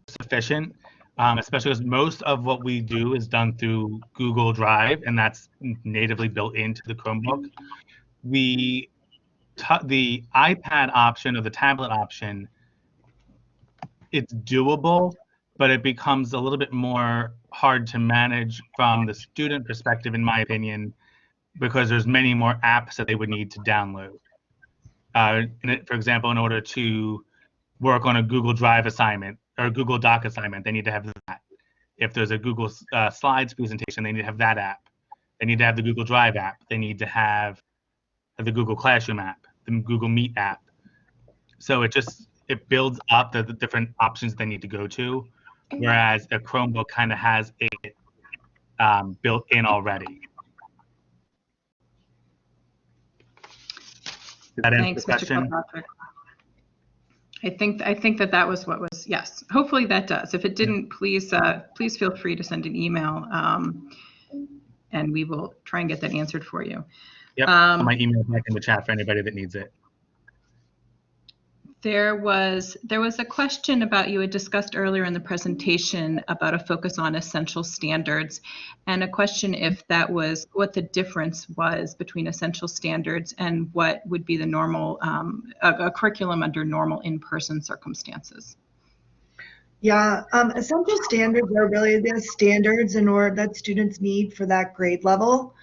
is sufficient, especially because most of what we do is done through Google Drive, and that's natively built into the Chromebook. The iPad option or the tablet option, it's doable, but it becomes a little bit more hard to manage from the student perspective, in my opinion, because there's many more apps that they would need to download. For example, in order to work on a Google Drive assignment or Google Doc assignment, they need to have that. If there's a Google Slides presentation, they need to have that app. They need to have the Google Drive app. They need to have the Google Classroom app, the Google Meet app. So it builds up the different options they need to go to, whereas a Chromebook kind of has it built in already. Did that answer the question? Mr. Kilpatrick. I think that was what was, yes. Hopefully that does. If it didn't, please feel free to send an email, and we will try and get that answered for you. Yep, my email back in the chat for anybody that needs it. There was a question about, you had discussed earlier in the presentation about a focus on essential standards, and a question if that was what the difference was between essential standards and what would be the normal, a curriculum under normal in-person circumstances. Yeah, essential standards are really the standards in order that students need for that grade level.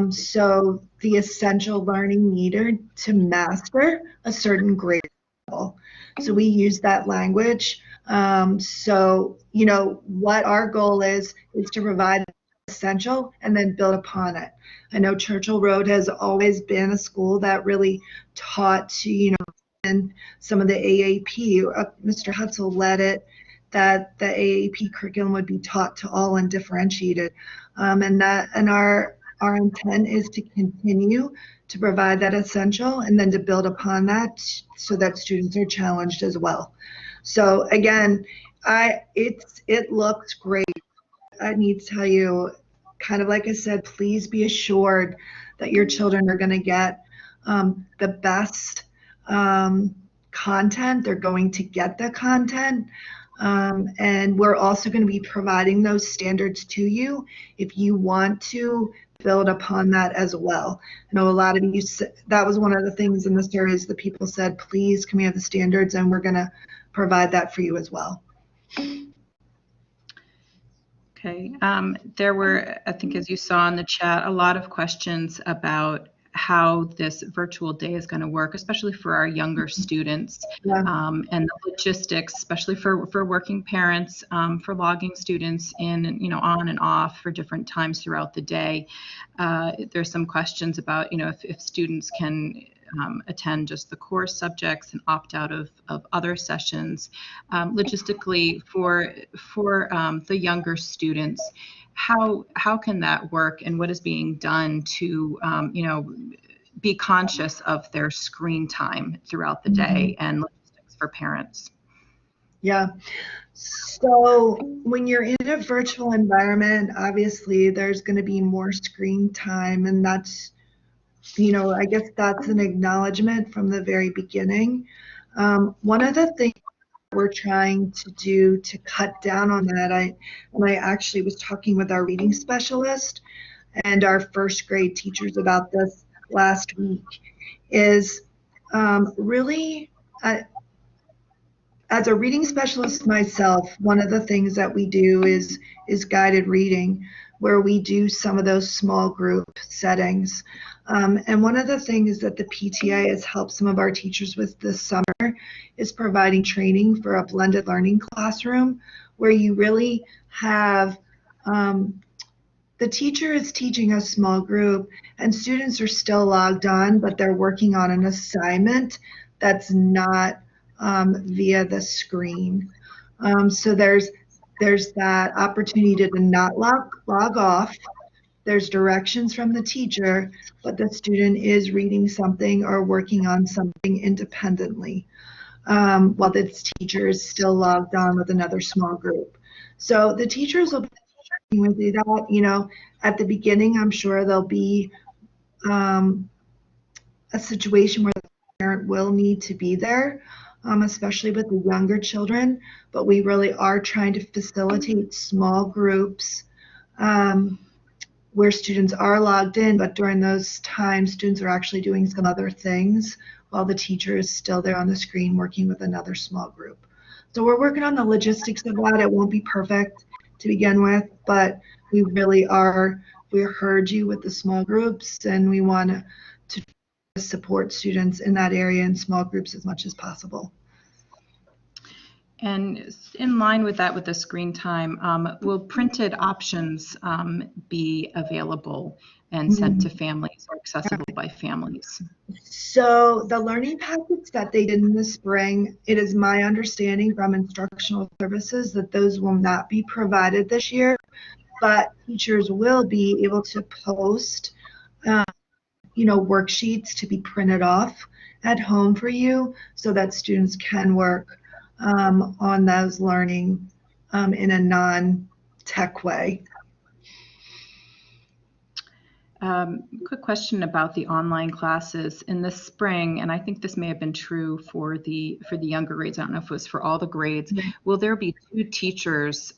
So the essential learning needed to master a certain grade level. So we use that language. So, you know, what our goal is to provide essential and then build upon it. I know Churchill Road has always been a school that really taught to, you know, and some of the AAP, Mr. Hutzel led it, that the AAP curriculum would be taught to all and differentiated. And our intent is to continue to provide that essential and then to build upon that so that students are challenged as well. So again, it looks great. I need to tell you, kind of like I said, please be assured that your children are going to get the best content. They're going to get the content. And we're also going to be providing those standards to you if you want to build upon that as well. I know a lot of you, that was one of the things in the series that people said, please come here the standards, and we're going to provide that for you as well. Okay, there were, I think as you saw in the chat, a lot of questions about how this virtual day is going to work, especially for our younger students, Yeah. and the logistics, especially for working parents, for logging students in, you know, on and off for different times throughout the day. There's some questions about, you know, if students can attend just the core subjects and opt out of other sessions. Logistically, for the younger students, how can that work, and what is being done to you know, be conscious of their screen time throughout the day, and logistics for parents? Yeah. So when you're in a virtual environment, obviously there's going to be more screen time, and that's, you know, I guess that's an acknowledgement from the very beginning. One of the things we're trying to do to cut down on that, I actually was talking with our reading specialist and our first grade teachers about this last week, is really, as a reading specialist myself, one of the things that we do is guided reading. where we do some of those small group settings. And one of the things that the PTA has helped some of our teachers with this summer is providing training for a blended learning classroom where you really have the teacher is teaching a small group and students are still logged on, but they're working on an assignment that's not via the screen. So there's that opportunity to not log off. There's directions from the teacher, but the student is reading something or working on something independently while the teacher is still logged on with another small group. So the teachers will with that, you know, at the beginning, I'm sure there'll be a situation where the parent will need to be there, especially with the younger children, but we really are trying to facilitate small groups where students are logged in, but during those times, students are actually doing some other things while the teacher is still there on the screen working with another small group. So we're working on the logistics of that. It won't be perfect to begin with, but we really are, we heard you with the small groups and we want to support students in that area in small groups as much as possible. And in line with that, with the screen time, will printed options be available and sent to families or accessible by families? So the learning packets that they did in the spring, it is my understanding from instructional services that those will not be provided this year, but teachers will be able to post, worksheets to be printed off at home for you so that students can work on those learning in a non-tech way. Quick question about the online classes in the spring, and I think this may have been true for the younger grades. I don't know if it was for all the grades. Will there be 2 teachers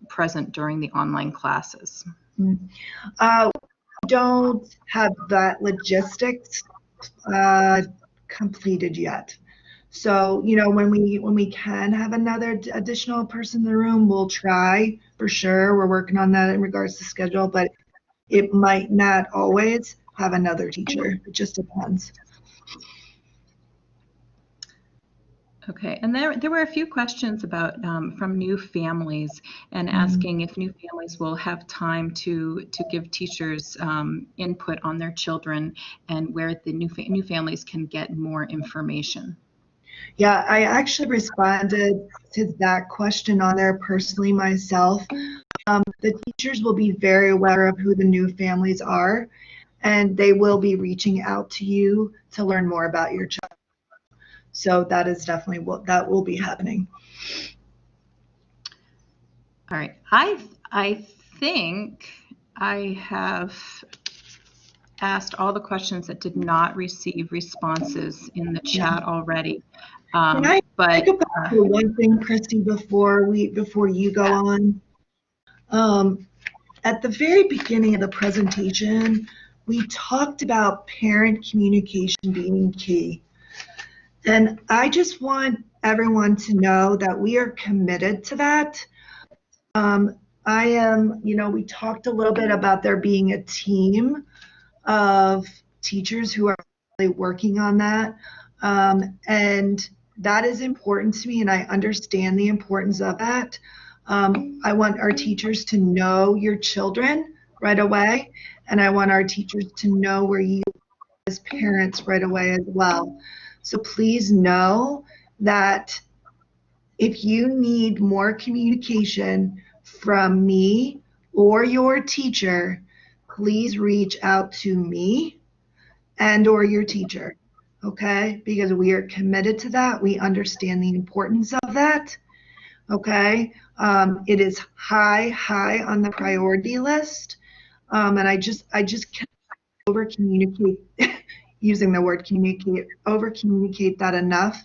present during the online classes? Don't have that logistics completed yet. So, you know, when we can have another additional person in the room, we'll try for sure. We're working on that in regards to schedule, but it might not always have another teacher. It just depends. Okay, and there were a few questions about from new families and asking if new families will have time to give teachers input on their children and where the new families can get more information. Yeah, I actually responded to that question on there personally myself. The teachers will be very aware of who the new families are, and they will be reaching out to you to learn more about your child. So that is definitely that will be happening. All right, I think I have asked all the questions that did not receive responses in the chat already. Can I think about one thing, Christy, before you go on? At the very beginning of the presentation, we talked about parent communication being key. And I just want everyone to know that we are committed to that. We talked a little bit about there being a team of teachers who are really working on that. And that is important to me, and I understand the importance of that. I want our teachers to know your children right away, and I want our teachers to know where you as parents right away as well. So please know that if you need more communication from me or your teacher, please reach out to me and or your teacher, okay? Because we are committed to that. We understand the importance of that, okay? It is high on the priority list, and I just can't over communicate using the word communicate, over communicate that enough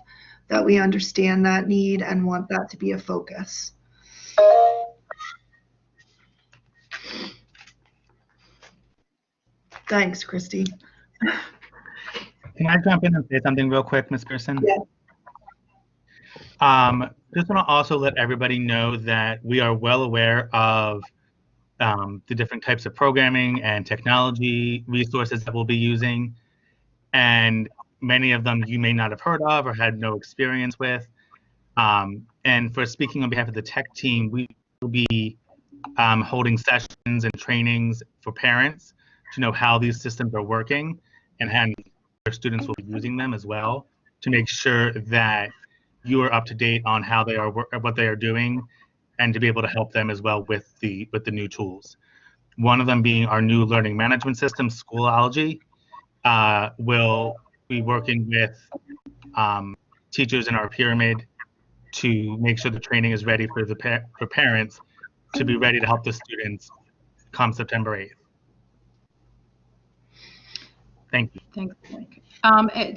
that we understand that need and want that to be a focus. Thanks, Christy. Can I jump in and say something real quick, Ms. Gerson? Yeah. Just want to also let everybody know that we are well aware of the different types of programming and technology resources that we'll be using. And many of them you may not have heard of or had no experience with. And for speaking on behalf of the tech team, we will be holding sessions and trainings for parents to know how these systems are working, and how their students will be using them as well, to make sure that you are up to date on how they are, what they are doing, and to be able to help them as well with the new tools. One of them being our new learning management system, Schoology, will be working with teachers in our pyramid to make sure the training is ready for for parents to be ready to help the students come September 8th. Thank you. Thanks, Mike.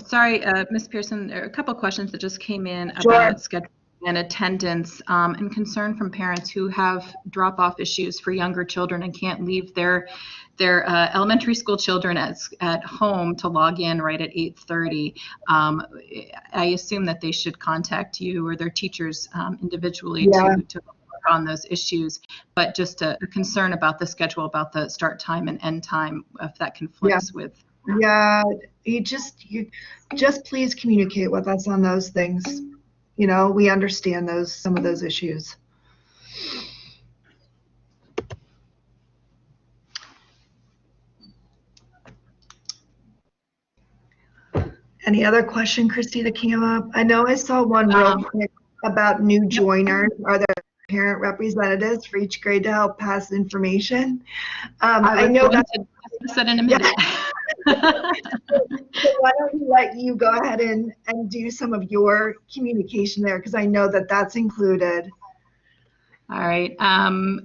Sorry, Ms. Pearson, there are a couple questions that just came in Sure. about scheduling and attendance, and concern from parents who have drop-off issues for younger children and can't leave their elementary school children at home to log in right at 8:30. I assume that they should contact you or their teachers individually to work on those issues, but just a concern about the schedule, about the start time and end time, if that conflicts with. Yeah, you just please communicate with us on those things. You know, we understand some of those issues. Any other question, Christy, that came up? I know I saw one real quick about new joiners. Are there parent representatives for each grade to help pass information? I know that. I said in a minute. So why don't we let you go ahead and do some of your communication there, because I know that that's included. All right.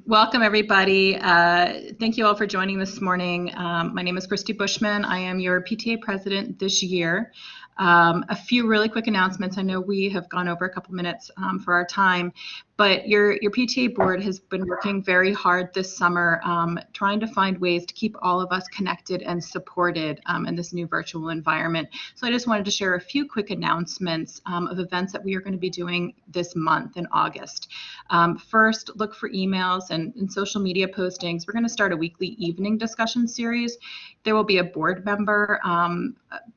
Welcome, everybody. Thank you all for joining this morning. My name is Christy Bushman. I am your PTA president this year. A few really quick announcements. I know we have gone over a couple minutes for our time, but your PTA board has been working very hard this summer trying to find ways to keep all of us connected and supported in this new virtual environment. So I just wanted to share a few quick announcements of events that we are going to be doing this month in August. First, look for emails and social media postings. We're going to start a weekly evening discussion series. There will be a board member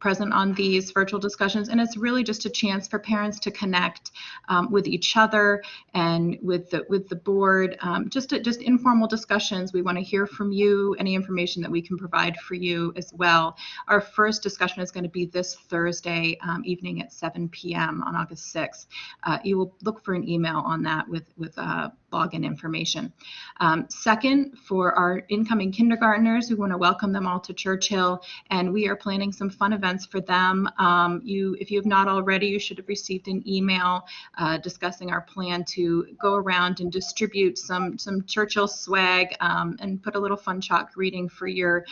present on these virtual discussions, and it's really just a chance for parents to connect with each other and with the board, just informal discussions. We want to hear from you, any information that we can provide for you as well. Our first discussion is going to be this Thursday evening at 7 p.m. on August 6th. You will look for an email on that with login information. Second, for our incoming kindergartners, we want to welcome them all to Churchill, and we are planning some fun events for them. If you have not already, you should have received an email discussing our plan to go around and distribute some Churchill swag and put a little fun chalk greeting for your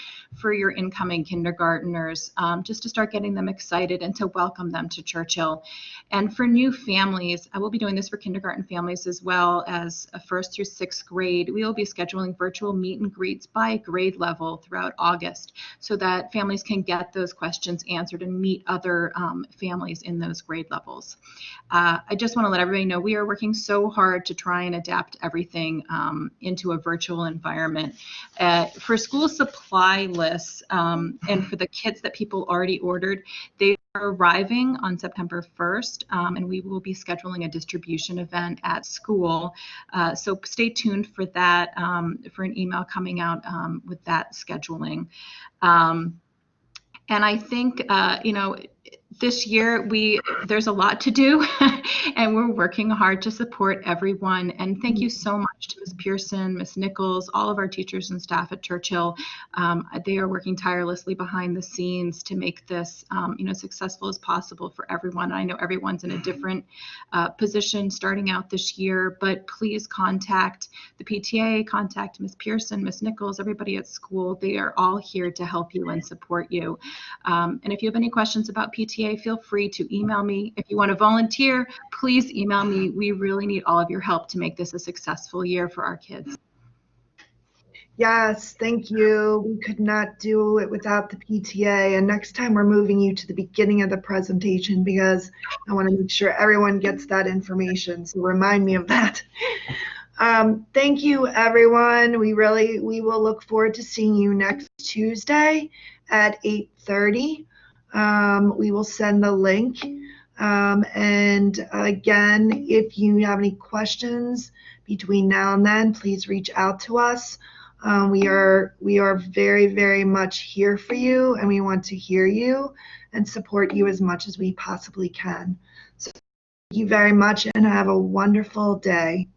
incoming kindergartners, just to start getting them excited and to welcome them to Churchill. And for new families, I will be doing this for kindergarten families as well as first through sixth grade. We will be scheduling virtual meet and greets by grade level throughout August so that families can get those questions answered and meet other families in those grade levels. I just want to let everybody know we are working so hard to try and adapt everything into a virtual environment. For school supply lists and for the kits that people already ordered, they are arriving on September 1st, and we will be scheduling a distribution event at school. So stay tuned for that, for an email coming out with that scheduling. And I think, this year there's a lot to do and we're working hard to support everyone. And thank you so much to Ms. Pearson, Ms. Nichols, all of our teachers and staff at Churchill. They are working tirelessly behind the scenes to make this successful as possible for everyone. I know everyone's in a different position starting out this year, but please contact the PTA, contact Ms. Pearson, Ms. Nichols, everybody at school. They are all here to help you and support you. And if you have any questions about PTA, feel free to email me. If you want to volunteer, please email me. We really need all of your help to make this a successful year for our kids. Yes, thank you. We could not do it without the PTA. And next time we're moving you to the beginning of the presentation because I want to make sure everyone gets that information. So remind me of that. Thank you, everyone. We will look forward to seeing you next Tuesday at 8:30. We will send the link. And again, if you have any questions between now and then, please reach out to us. We are very, very much here for you, and we want to hear you and support you as much as we possibly can. So thank you very much, and have a wonderful day.